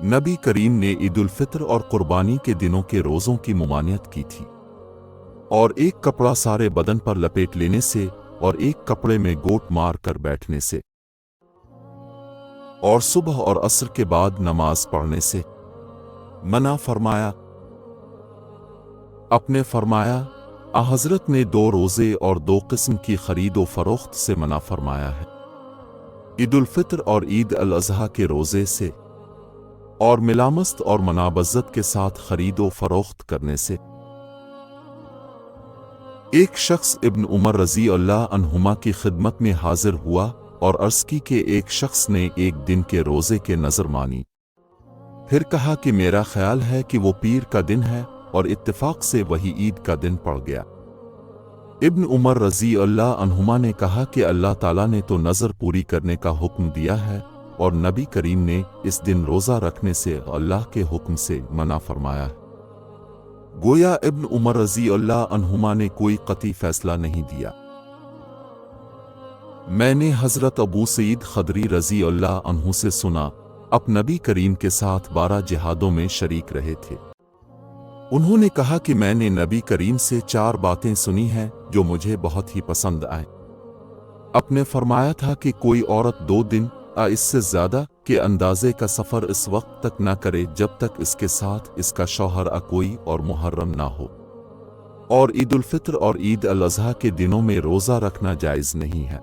نبی کریم نے عید الفطر اور قربانی کے دنوں کے روزوں کی ممانعت کی تھی، اور ایک کپڑا سارے بدن پر لپیٹ لینے سے اور ایک کپڑے میں گوٹ مار کر بیٹھنے سے اور صبح اور عصر کے بعد نماز پڑھنے سے منع فرمایا۔ اپنے فرمایا حضرت نے 2 روزے اور 2 قسم کی خرید و فروخت سے منع فرمایا ہے، عید الفطر اور عید الاضحیٰ کے روزے سے، اور ملامست اور منابذت کے ساتھ خرید و فروخت کرنے سے۔ ایک شخص ابن عمر رضی اللہ عنہما کی خدمت میں حاضر ہوا اور عرض کی کہ ایک شخص نے ایک دن کے روزے کے نظر مانی، پھر کہا کہ میرا خیال ہے کہ وہ پیر کا دن ہے، اور اتفاق سے وہی عید کا دن پڑ گیا۔ ابن عمر رضی اللہ عنہما نے کہا کہ اللہ تعالیٰ نے تو نظر پوری کرنے کا حکم دیا ہے، اور نبی کریم نے اس دن روزہ رکھنے سے اللہ کے حکم سے منع فرمایا ہے۔ گویا ابن عمر رضی اللہ عنہما نے کوئی قطعی فیصلہ نہیں دیا۔ میں نے حضرت ابو سعید خدری رضی اللہ عنہ سے سنا، اب نبی کریم کے ساتھ 12 جہادوں میں شریک رہے تھے۔ انہوں نے کہا کہ میں نے نبی کریم سے 4 باتیں سنی ہیں جو مجھے بہت ہی پسند آئیں۔ اپنے فرمایا تھا کہ کوئی عورت 2 دن اس سے زیادہ کے اندازے کا سفر اس وقت تک نہ کرے جب تک اس کے ساتھ اس کا شوہر کوئی اور محرم نہ ہو، اور عید الفطر اور عید الاضحیٰ کے دنوں میں روزہ رکھنا جائز نہیں ہے،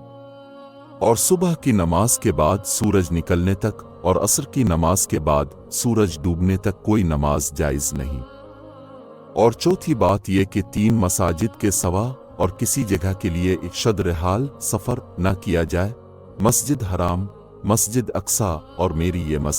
اور صبح کی نماز کے بعد سورج نکلنے تک اور عصر کی نماز کے بعد سورج ڈوبنے تک کوئی نماز جائز نہیں، اور چوتھی بات یہ کہ 3 مساجد کے سوا اور کسی جگہ کے لیے شد رحال سفر نہ کیا جائے، مسجد حرام، مسجد اقصیٰ اور میری یہ مسجد۔